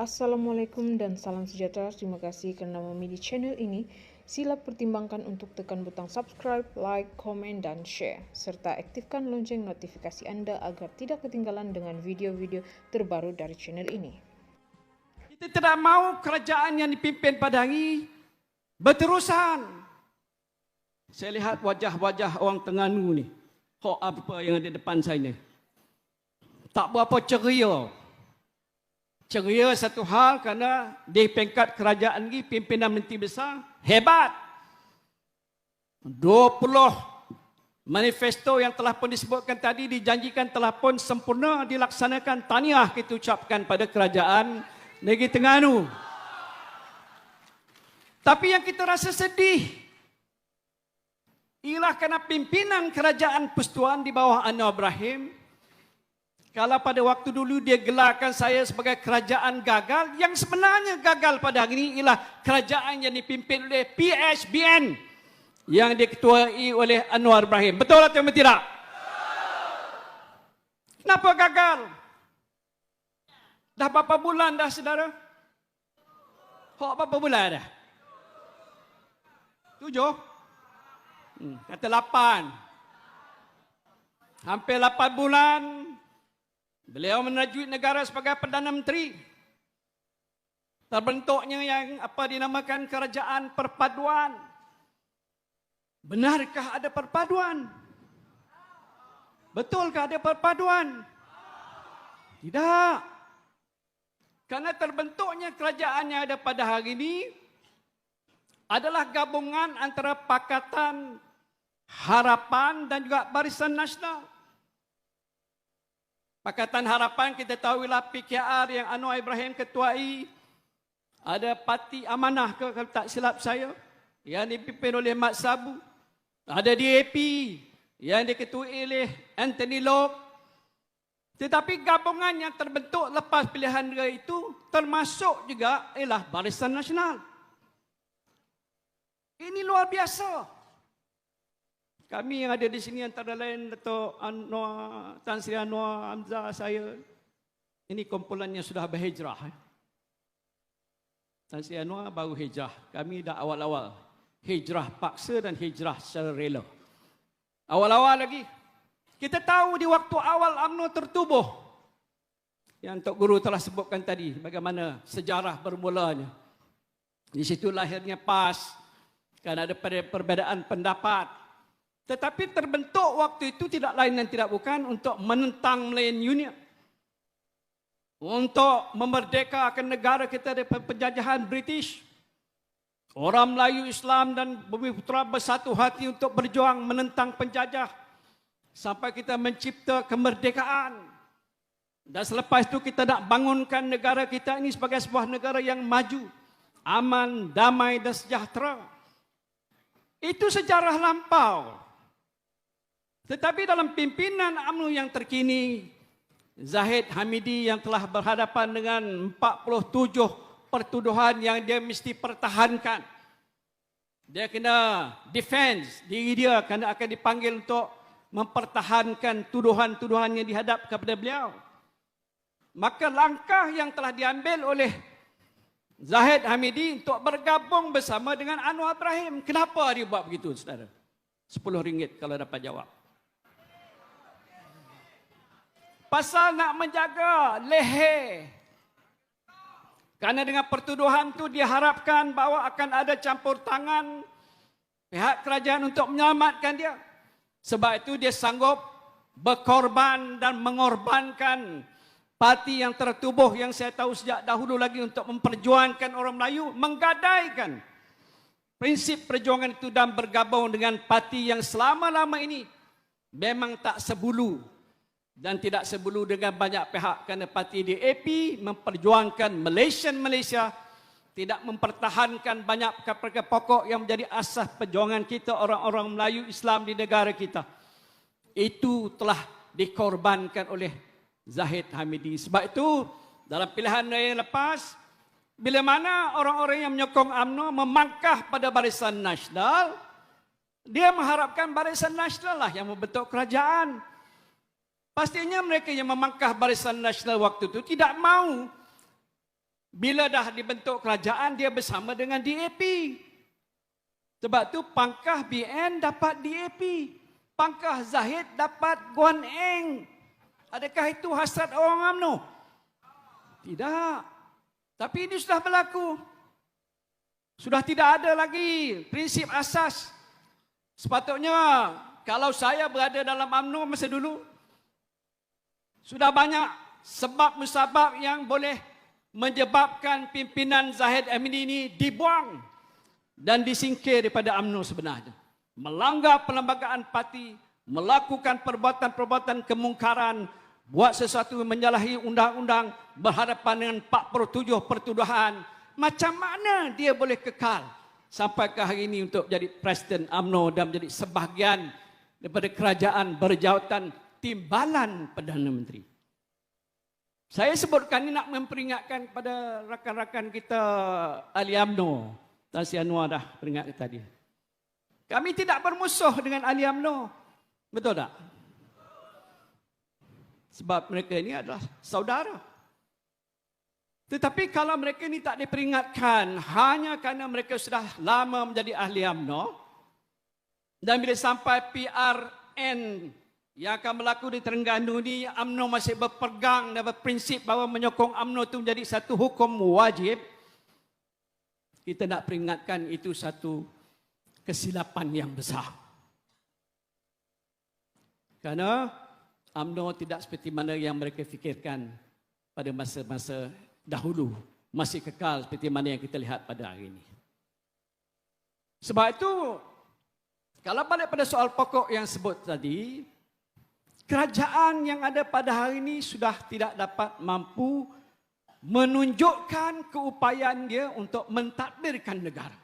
Assalamualaikum dan salam sejahtera. Terima kasih kerana memilih channel ini. Sila pertimbangkan untuk tekan butang subscribe, like, komen dan share. Serta aktifkan lonceng notifikasi anda agar tidak ketinggalan dengan video-video terbaru dari channel ini. Kita tidak mahu kerajaan yang dipimpin pada hari berterusan. Saya lihat wajah-wajah orang Terengganu ni. Hok apa yang ada depan saya ni. Tak berapa ceria. Ceria satu hal kerana di peringkat kerajaan ni pimpinan menteri besar hebat. 20 manifesto yang telah pun disebutkan tadi dijanjikan telah pun sempurna dilaksanakan. Tahniah kita ucapkan pada kerajaan Negeri Terengganu. Tapi yang kita rasa sedih ialah kerana pimpinan kerajaan persekutuan di bawah Anwar Ibrahim, kalau pada waktu dulu dia gelarkan saya sebagai kerajaan gagal, yang sebenarnya gagal pada hari ini ialah kerajaan yang dipimpin oleh PHBN yang diketuai oleh Anwar Ibrahim. Betul atau tidak? Kenapa gagal? Dah berapa bulan dah, saudara? Berapa bulan dah? 7? Kata 8. Hampir 8 bulan. Beliau menajui negara sebagai Perdana Menteri. Terbentuknya yang apa dinamakan kerajaan perpaduan. Benarkah ada perpaduan? Betulkah ada perpaduan? Tidak. Karena terbentuknya kerajaan yang ada pada hari ini adalah gabungan antara Pakatan Harapan dan juga Barisan Nasional. Pakatan Harapan kita tahulah PKR yang Anwar Ibrahim ketuai. Ada Parti Amanah ke kalau tak silap saya yang dipimpin oleh Mat Sabu. Ada DAP yang diketuai oleh Anthony Loke. Tetapi gabungan yang terbentuk lepas pilihan raya itu termasuk juga ialah Barisan Nasional. Ini luar biasa. Kami yang ada di sini antara lain Dato' Anwar, Tan Sri Anwar, Hamzah, saya. Ini kumpulannya sudah berhijrah. Tan Sri Anwar baru hijrah. Kami dah awal-awal. Hijrah paksa dan hijrah secara rela. Awal-awal lagi. Kita tahu di waktu awal UMNO tertubuh. Yang Tok Guru telah sebutkan tadi. Bagaimana sejarah bermulanya. Di situ lahirnya PAS. Kerana ada perbezaan pendapat. Tetapi terbentuk waktu itu tidak lain dan tidak bukan untuk menentang Malayan Union. Untuk memerdekakan negara kita dari penjajahan British. Orang Melayu, Islam dan Bumi Putera bersatu hati untuk berjuang menentang penjajah. Sampai kita mencipta kemerdekaan. Dan selepas itu kita nak bangunkan negara kita ini sebagai sebuah negara yang maju. Aman, damai dan sejahtera. Itu sejarah lampau. Tetapi dalam pimpinan UMNO yang terkini, Zahid Hamidi yang telah berhadapan dengan 47 pertuduhan yang dia mesti pertahankan. Dia kena defense diri dia kerana akan dipanggil untuk mempertahankan tuduhan-tuduhan yang dihadap kepada beliau. Maka langkah yang telah diambil oleh Zahid Hamidi untuk bergabung bersama dengan Anwar Ibrahim. Kenapa dia buat begitu, saudara? RM10 kalau dapat jawab. Pasal nak menjaga leher. Kerana dengan pertuduhan itu diharapkan bahawa akan ada campur tangan pihak kerajaan untuk menyelamatkan dia. Sebab itu dia sanggup berkorban dan mengorbankan parti yang tertubuh yang saya tahu sejak dahulu lagi untuk memperjuangkan orang Melayu, menggadaikan prinsip perjuangan itu dan bergabung dengan parti yang selama-lama ini memang tak sebulu dan tidak sebulu dengan banyak pihak kerana parti DAP memperjuangkan Malaysia tidak mempertahankan banyak perkara pokok yang menjadi asas perjuangan kita orang-orang Melayu Islam di negara kita. Itu telah dikorbankan oleh Zahid Hamidi. Sebab itu dalam pilihan raya lepas, bila mana orang-orang yang menyokong UMNO memangkah pada Barisan Nasional, dia mengharapkan Barisan Nasional lah yang membentuk kerajaan. Pastinya mereka yang memangkah Barisan Nasional waktu itu tidak mahu Bila dah dibentuk kerajaan, dia bersama dengan DAP. Sebab tu pangkah BN dapat DAP. Pangkah Zahid dapat Guan Eng. Adakah itu hasrat orang UMNO? Tidak. Tapi ini sudah berlaku. Sudah tidak ada lagi prinsip asas. Sepatutnya kalau saya berada dalam UMNO masa dulu, sudah banyak sebab musabab yang boleh menyebabkan pimpinan Zahid Hamidi ini dibuang dan disingkir daripada UMNO sebenarnya. Melanggar perlembagaan parti, melakukan perbuatan-perbuatan kemungkaran, buat sesuatu menyalahi undang-undang, berhadapan dengan 47 pertuduhan. Macam mana dia boleh kekal sampai ke hari ini untuk jadi Presiden UMNO dan menjadi sebahagian daripada kerajaan berjawatan timbalan Perdana Menteri? Saya sebutkan ini nak memperingatkan kepada rakan-rakan kita ahli UMNO. Tan Sri Anwar dah peringat tadi. Kami tidak bermusuh dengan ahli UMNO. Betul tak? Sebab mereka ini adalah saudara. Tetapi kalau mereka ini tak diperingatkan hanya kerana mereka sudah lama menjadi ahli UMNO, dan bila sampai PRN yang akan berlaku di Terengganu ni, UMNO masih berpegang dan berprinsip bahawa menyokong UMNO itu menjadi satu hukum wajib, kita nak peringatkan itu satu kesilapan yang besar. Kerana UMNO tidak seperti mana yang mereka fikirkan pada masa-masa dahulu, masih kekal seperti mana yang kita lihat pada hari ini. Sebab itu, kalau balik pada soal pokok yang sebut tadi, kerajaan yang ada pada hari ini sudah tidak dapat mampu menunjukkan keupayaan dia untuk mentadbirkan negara.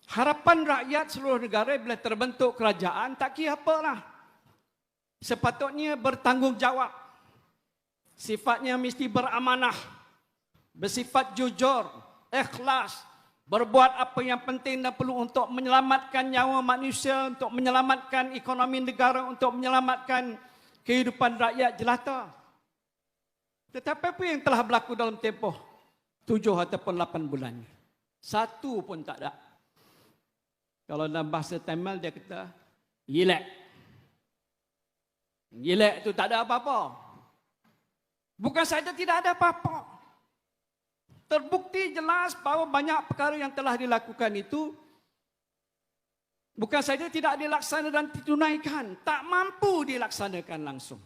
Harapan rakyat seluruh negara bila terbentuk kerajaan, tak kira apalah, sepatutnya bertanggungjawab. Sifatnya mesti beramanah, bersifat jujur, ikhlas, berbuat apa yang penting dan perlu untuk menyelamatkan nyawa manusia, untuk menyelamatkan ekonomi negara, untuk menyelamatkan kehidupan rakyat jelata. Tetapi apa yang telah berlaku dalam tempoh 7 ataupun 8 bulan ini? Satu pun tak ada. Kalau dalam bahasa Tamil dia kata, yilek. Yilek itu tak ada apa-apa. Bukan saja tidak ada apa-apa. Terbukti jelas bahawa banyak perkara yang telah dilakukan itu bukan saja tidak dilaksanakan dan ditunaikan, tak mampu dilaksanakan langsung.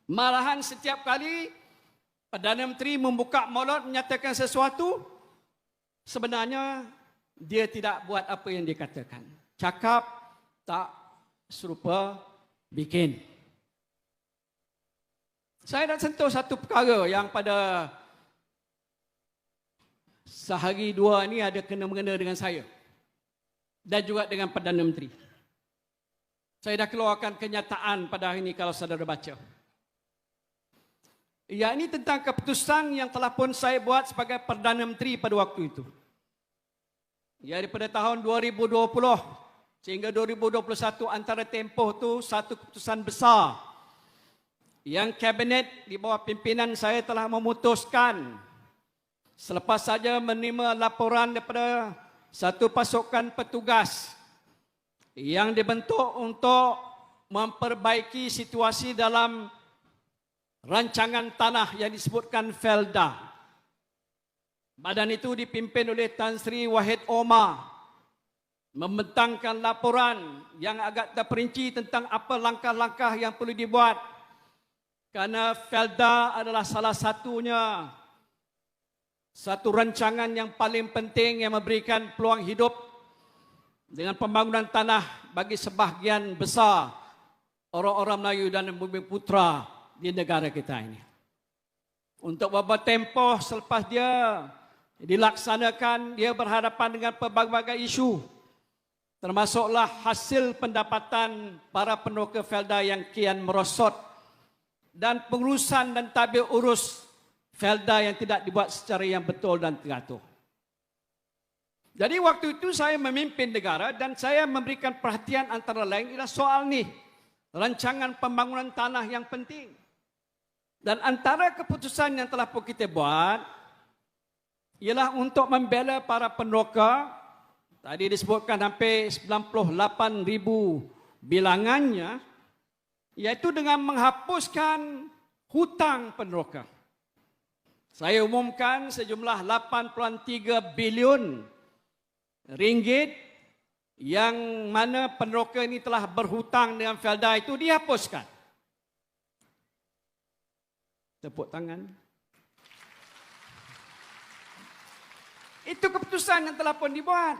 Malahan setiap kali Perdana Menteri membuka mulut menyatakan sesuatu, sebenarnya dia tidak buat apa yang dikatakan. Cakap tak serupa bikin. Saya nak sentuh satu perkara yang pada sehari dua ini ada kena-mengena dengan saya dan juga dengan Perdana Menteri. Saya dah keluarkan kenyataan pada hari ini kalau saudara baca. Ya, ini tentang keputusan yang telah pun saya buat sebagai Perdana Menteri pada waktu itu. Ya, daripada tahun 2020 sehingga 2021 antara tempoh itu satu keputusan besar yang kabinet di bawah pimpinan saya telah memutuskan selepas saja menerima laporan daripada satu pasukan petugas yang dibentuk untuk memperbaiki situasi dalam rancangan tanah yang disebutkan Felda. Badan itu dipimpin oleh Tan Sri Wahid Omar, membentangkan laporan yang agak terperinci tentang apa langkah-langkah yang perlu dibuat. Kerana Felda adalah salah satunya satu rancangan yang paling penting yang memberikan peluang hidup dengan pembangunan tanah bagi sebahagian besar orang-orang Melayu dan bumi putra di negara kita ini. Untuk beberapa tempoh selepas dia dilaksanakan, dia berhadapan dengan pelbagai isu, termasuklah hasil pendapatan para peneroka Felda yang kian merosot dan pengurusan dan tabir urus Felda yang tidak dibuat secara yang betul dan teratur. Jadi waktu itu saya memimpin negara dan saya memberikan perhatian antara lain ialah soal ni, rancangan pembangunan tanah yang penting. Dan antara keputusan yang telah pun kita buat ialah untuk membela para peneroka. Tadi disebutkan hampir 98,000 bilangannya, iaitu dengan menghapuskan hutang peneroka. Saya umumkan sejumlah 8.3 bilion ringgit yang mana peneroka ini telah berhutang dengan Felda itu dihapuskan. Tepuk tangan. Itu keputusan yang telah pun dibuat.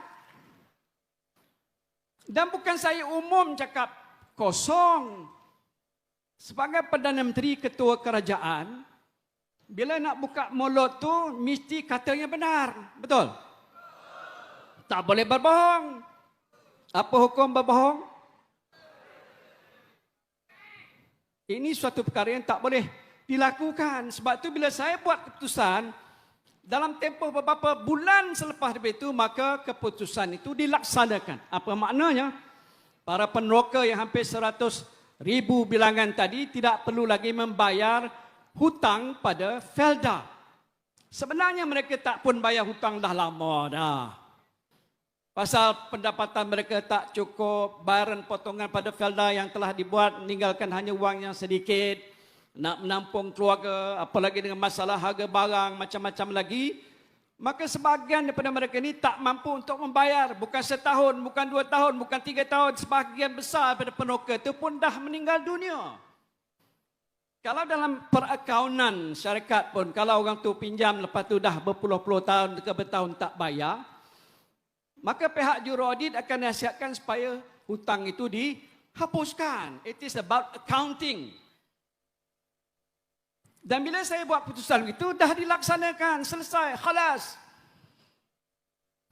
Dan bukan saya umum cakap kosong. Sebagai Perdana Menteri Ketua Kerajaan, bila nak buka mulut tu mesti katanya benar. Betul? Tak boleh berbohong. Apa hukum berbohong? Ini suatu perkara yang tak boleh dilakukan. Sebab tu bila saya buat keputusan, dalam tempoh beberapa bulan selepas itu, maka keputusan itu dilaksanakan. Apa maknanya? Para peneroka yang hampir 100,000 bilangan tadi tidak perlu lagi membayar hutang pada Felda. Sebenarnya mereka tak pun bayar hutang dah lama dah. Pasal pendapatan mereka tak cukup, bayaran potongan pada Felda yang telah dibuat meninggalkan hanya wang yang sedikit. Nak menampung keluarga, apalagi dengan masalah harga barang, macam-macam lagi. Maka sebahagian daripada mereka ini tak mampu untuk membayar. Bukan setahun, bukan 2 tahun, bukan 3 tahun. Sebahagian besar daripada peneroka itu pun dah meninggal dunia. Kalau dalam perakaunan syarikat pun, kalau orang tu pinjam lepas tu dah berpuluh-puluh tahun ke bertahun tak bayar, maka pihak juruaudit akan nasihatkan supaya hutang itu dihapuskan. It is about accounting. Dan bila saya buat putusan itu, dah dilaksanakan, selesai, khalas.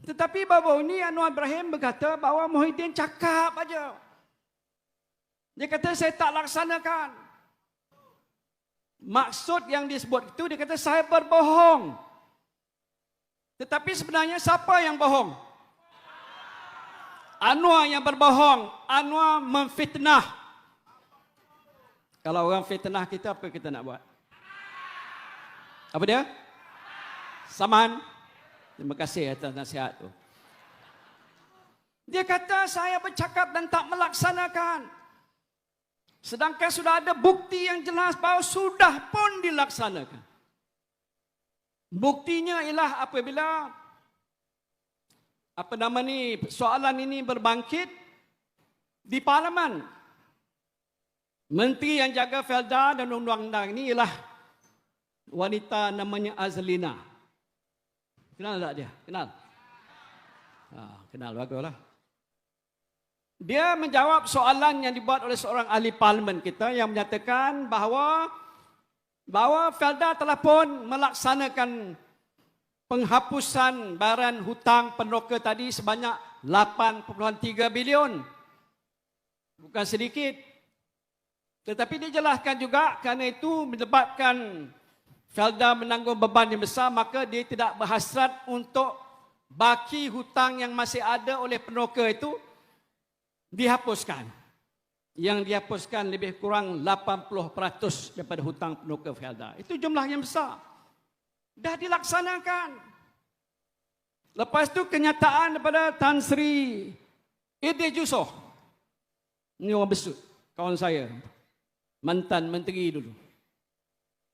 Tetapi baru ini Anwar Ibrahim berkata bahawa Muhyiddin cakap aja. Dia kata saya tak laksanakan. Maksud yang disebut itu, dia kata saya berbohong. Tetapi sebenarnya siapa yang bohong? Anwar yang berbohong. Anwar memfitnah. Kalau orang fitnah kita, apa kita nak buat? Apa dia? Saman. Terima kasih atas nasihat tu. Dia kata saya bercakap dan tak melaksanakan. Sedangkan sudah ada bukti yang jelas bahawa sudah pun dilaksanakan. Buktinya ialah apabila soalan ini berbangkit di Parlimen. Menteri yang jaga Felda dan undang-undang ini ialah wanita namanya Azlina. Kenal tak dia? Kenal? Kenal, baguslah. Dia menjawab soalan yang dibuat oleh seorang ahli parlimen kita yang menyatakan bahawa Felda telah pun melaksanakan penghapusan bayaran hutang peneroka tadi sebanyak 8.3 bilion. Bukan sedikit. Tetapi dia jelaskan juga kerana itu menyebabkan Felda menanggung beban yang besar, maka dia tidak berhasrat untuk baki hutang yang masih ada oleh peneroka itu dihapuskan. Yang dihapuskan lebih kurang 80% daripada hutang peneroka Felda. Itu jumlah yang besar. Dah dilaksanakan. Lepas itu kenyataan daripada Tan Sri Idris Yusof. Ini orang besut, kawan saya. Mantan menteri dulu.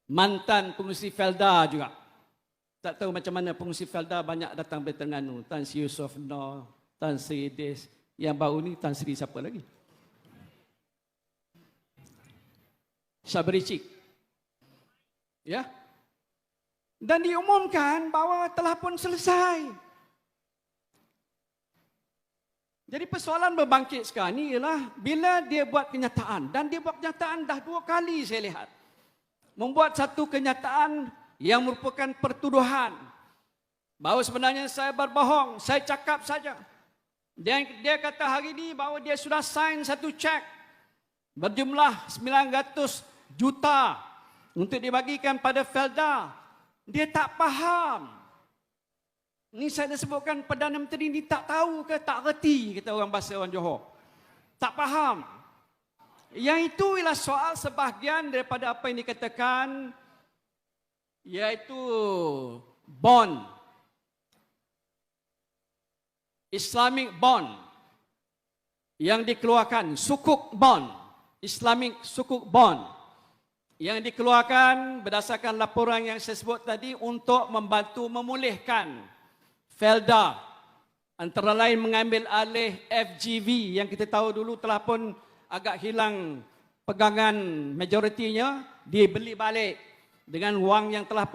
Mantan pengurusi Felda juga. Tak tahu macam mana pengurusi Felda banyak datang dari Terengganu. Tan Sri Yusof Noor, Tan Sri Idris. Yang baru ni Tan Sri siapa lagi? Sabri Cik. Ya. Dan diumumkan bahawa telah pun selesai. Jadi persoalan berbangkit sekarang ni ialah bila dia buat kenyataan. Dan dia buat kenyataan dah 2 kali saya lihat. Membuat satu kenyataan yang merupakan pertuduhan bahawa sebenarnya saya berbohong, saya cakap saja. Dia kata hari ini bahawa dia sudah sign satu cek berjumlah 900 juta untuk dibagikan pada Felda. Dia tak faham. Ini saya dah sebutkan Perdana Menteri ini tak tahu ke tak reti, kata orang bahasa orang Johor. Tak faham. Yang itu ialah soal sebahagian daripada apa yang dikatakan, iaitu bond, Islamic bond yang dikeluarkan, sukuk bond, Islamic sukuk bond yang dikeluarkan berdasarkan laporan yang saya sebut tadi untuk membantu memulihkan Felda, antara lain mengambil alih FGV yang kita tahu dulu telah pun agak hilang pegangan majoritinya, dibeli balik dengan wang yang telah pun